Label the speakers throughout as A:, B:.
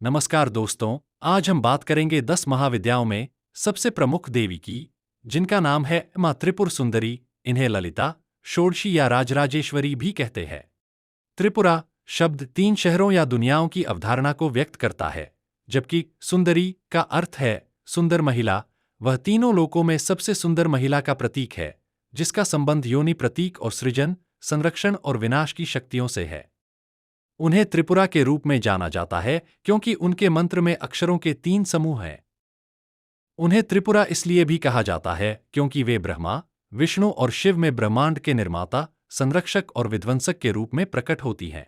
A: नमस्कार दोस्तों, आज हम बात करेंगे 10 महाविद्याओं में सबसे प्रमुख देवी की, जिनका नाम है माँ त्रिपुर सुंदरी। इन्हें ललिता, षोडशी या राजराजेश्वरी भी कहते हैं। त्रिपुरा शब्द 3 शहरों या दुनियाओं की अवधारणा को व्यक्त करता है, जबकि सुंदरी का अर्थ है सुंदर महिला। वह तीनों लोकों में सबसे सुंदर महिला का प्रतीक है, जिसका संबंध योनि प्रतीक और सृजन, संरक्षण और विनाश की शक्तियों से है। उन्हें त्रिपुरा के रूप में जाना जाता है क्योंकि उनके मंत्र में अक्षरों के 3 समूह हैं। उन्हें त्रिपुरा इसलिए भी कहा जाता है क्योंकि वे ब्रह्मा, विष्णु और शिव में ब्रह्मांड के निर्माता, संरक्षक और विध्वंसक के रूप में प्रकट होती हैं।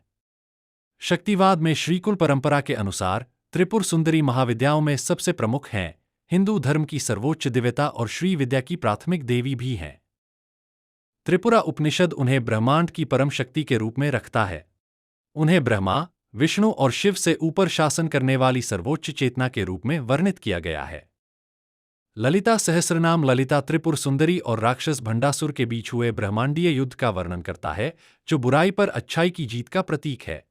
A: शक्तिवाद में श्रीकुल परंपरा के अनुसार त्रिपुर सुंदरी महाविद्याओं में सबसे प्रमुख हैं, हिंदू धर्म की सर्वोच्च दिव्यता और श्री विद्या की प्राथमिक देवी भी हैं। त्रिपुरा उपनिषद उन्हें ब्रह्मांड की परम शक्ति के रूप में रखता है। उन्हें ब्रह्मा, विष्णु और शिव से ऊपर शासन करने वाली सर्वोच्च चेतना के रूप में वर्णित किया गया है। ललिता सहस्रनाम ललिता त्रिपुर सुंदरी और राक्षस भंडासुर के बीच हुए ब्रह्मांडीय युद्ध का वर्णन करता है, जो बुराई पर अच्छाई की जीत का प्रतीक है।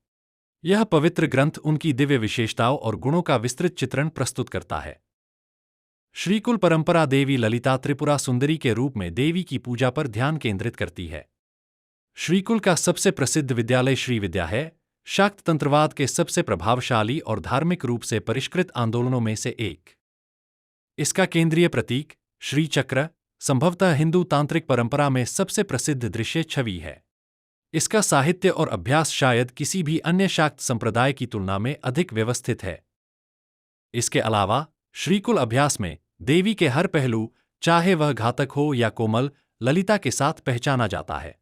A: यह पवित्र ग्रंथ उनकी दिव्य विशेषताओं और गुणों का विस्तृत चित्रण प्रस्तुत करता है। श्रीकुल परंपरा देवी ललिता त्रिपुरा सुंदरी के रूप में देवी की पूजा पर ध्यान केंद्रित करती है। श्रीकुल का सबसे प्रसिद्ध विद्यालय श्री विद्या है, शाक्त तंत्रवाद के सबसे प्रभावशाली और धार्मिक रूप से परिष्कृत आंदोलनों में से एक। इसका केंद्रीय प्रतीक श्री चक्र संभवतः हिंदू तांत्रिक परंपरा में सबसे प्रसिद्ध दृश्य छवि है। इसका साहित्य और अभ्यास शायद किसी भी अन्य शाक्त संप्रदाय की तुलना में अधिक व्यवस्थित है। इसके अलावा श्रीकुल अभ्यास में देवी के हर पहलू, चाहे वह घातक हो या कोमल, ललिता के साथ पहचाना जाता है।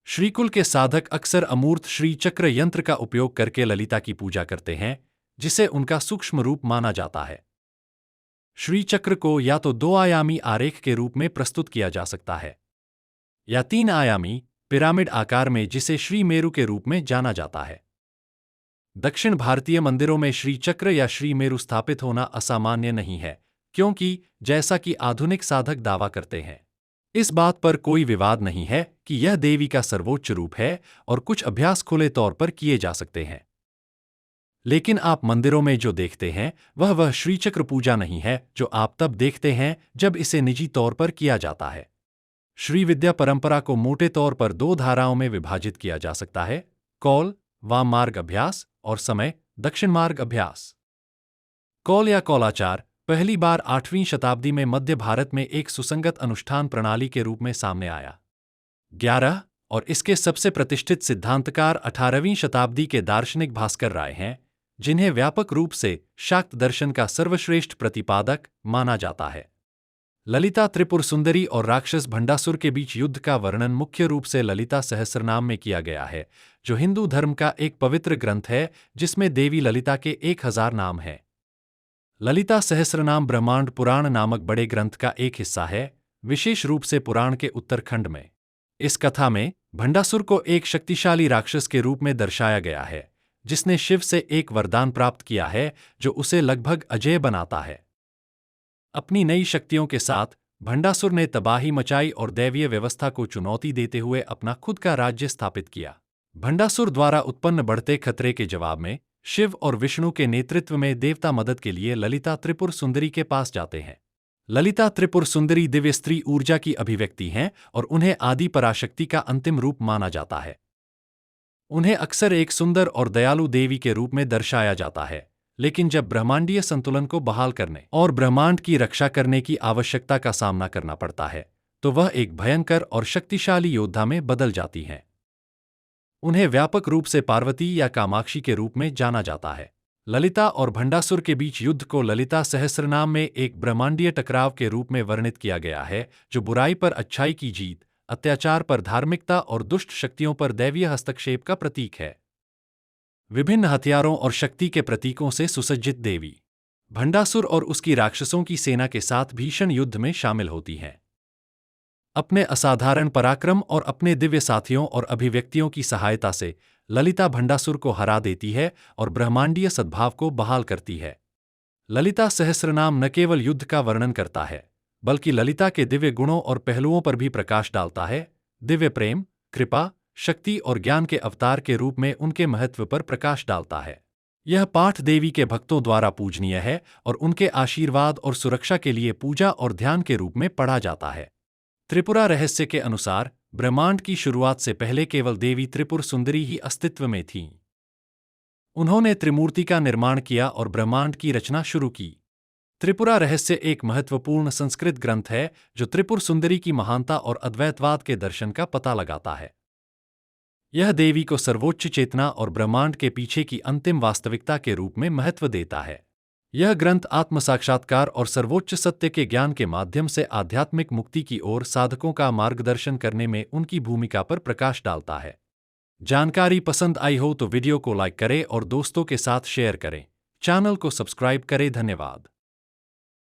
A: श्रीकुल के साधक अक्सर अमूर्त श्री चक्र यंत्र का उपयोग करके ललिता की पूजा करते हैं, जिसे उनका सूक्ष्म रूप माना जाता है। श्री चक्र को या तो 2 आयामी आरेख के रूप में प्रस्तुत किया जा सकता है, या 3 आयामी पिरामिड आकार में, जिसे श्री मेरु के रूप में जाना जाता है। दक्षिण भारतीय मंदिरों में श्री चक्र या श्री मेरु स्थापित होना असामान्य नहीं है, क्योंकि जैसा कि आधुनिक साधक दावा करते हैं, इस बात पर कोई विवाद नहीं है कि यह देवी का सर्वोच्च रूप है और कुछ अभ्यास खुले तौर पर किए जा सकते हैं। लेकिन आप मंदिरों में जो देखते हैं वह श्रीचक्र पूजा नहीं है, जो आप तब देखते हैं जब इसे निजी तौर पर किया जाता है। श्री विद्या परंपरा को मोटे तौर पर 2 धाराओं में विभाजित किया जा सकता है: कौल वाम मार्ग अभ्यास और समय दक्षिण मार्ग अभ्यास। कौल या कौलाचार पहली बार 8वीं शताब्दी में मध्य भारत में एक सुसंगत अनुष्ठान प्रणाली के रूप में सामने आया। 11 और इसके सबसे प्रतिष्ठित सिद्धांतकार 18वीं शताब्दी के दार्शनिक भास्कर राय हैं, जिन्हें व्यापक रूप से शाक्त दर्शन का सर्वश्रेष्ठ प्रतिपादक माना जाता है। ललिता त्रिपुर सुंदरी और राक्षस भंडासुर के बीच युद्ध का वर्णन मुख्य रूप से ललिता सहस्रनाम में किया गया है, जो हिंदू धर्म का एक पवित्र ग्रंथ है जिसमें देवी ललिता के 1000 नाम हैं। ललिता सहस्रनाम ब्रह्मांड पुराण नामक बड़े ग्रंथ का एक हिस्सा है, विशेष रूप से पुराण के उत्तरखंड में। इस कथा में भंडासुर को एक शक्तिशाली राक्षस के रूप में दर्शाया गया है, जिसने शिव से एक वरदान प्राप्त किया है जो उसे लगभग अजेय बनाता है। अपनी नई शक्तियों के साथ भंडासुर ने तबाही मचाई और दैवीय व्यवस्था को चुनौती देते हुए अपना खुद का राज्य स्थापित किया। भंडासुर द्वारा उत्पन्न बढ़ते खतरे के जवाब में शिव और विष्णु के नेतृत्व में देवता मदद के लिए ललिता त्रिपुर सुंदरी के पास जाते हैं। ललिता त्रिपुर सुंदरी दिव्य स्त्री ऊर्जा की अभिव्यक्ति हैं और उन्हें आदि पराशक्ति का अंतिम रूप माना जाता है। उन्हें अक्सर एक सुंदर और दयालु देवी के रूप में दर्शाया जाता है, लेकिन जब ब्रह्मांडीय संतुलन को बहाल करने और ब्रह्मांड की रक्षा करने की आवश्यकता का सामना करना पड़ता है, तो वह एक भयंकर और शक्तिशाली योद्धा में बदल जाती हैं। उन्हें व्यापक रूप से पार्वती या कामाक्षी के रूप में जाना जाता है। ललिता और भंडासुर के बीच युद्ध को ललिता सहस्रनाम में एक ब्रह्मांडीय टकराव के रूप में वर्णित किया गया है, जो बुराई पर अच्छाई की जीत, अत्याचार पर धार्मिकता और दुष्ट शक्तियों पर दैवीय हस्तक्षेप का प्रतीक है। विभिन्न हथियारों और शक्ति के प्रतीकों से सुसज्जित देवी भंडासुर और उसकी राक्षसों की सेना के साथ भीषण युद्ध में शामिल होती हैं। अपने असाधारण पराक्रम और अपने दिव्य साथियों और अभिव्यक्तियों की सहायता से ललिता भंडासुर को हरा देती है और ब्रह्मांडीय सद्भाव को बहाल करती है। ललिता सहस्रनाम न केवल युद्ध का वर्णन करता है, बल्कि ललिता के दिव्य गुणों और पहलुओं पर भी प्रकाश डालता है। दिव्य प्रेम, कृपा, शक्ति और ज्ञान के अवतार के रूप में उनके महत्व पर प्रकाश डालता है। यह पाठ देवी के भक्तों द्वारा पूजनीय है और उनके आशीर्वाद और सुरक्षा के लिए पूजा और ध्यान के रूप में पढ़ा जाता है। त्रिपुरा रहस्य के अनुसार ब्रह्मांड की शुरुआत से पहले केवल देवी त्रिपुर सुंदरी ही अस्तित्व में थीं। उन्होंने त्रिमूर्ति का निर्माण किया और ब्रह्मांड की रचना शुरू की। त्रिपुरा रहस्य एक महत्वपूर्ण संस्कृत ग्रंथ है जो त्रिपुर सुंदरी की महानता और अद्वैतवाद के दर्शन का पता लगाता है। यह देवी को सर्वोच्च चेतना और ब्रह्मांड के पीछे की अंतिम वास्तविकता के रूप में महत्व देता है। यह ग्रंथ आत्म साक्षात्कार और सर्वोच्च सत्य के ज्ञान के माध्यम से आध्यात्मिक मुक्ति की ओर साधकों का मार्गदर्शन करने में उनकी भूमिका पर प्रकाश डालता है। जानकारी पसंद आई हो तो वीडियो को लाइक करें और दोस्तों के साथ शेयर करें। चैनल को सब्सक्राइब करें। धन्यवाद।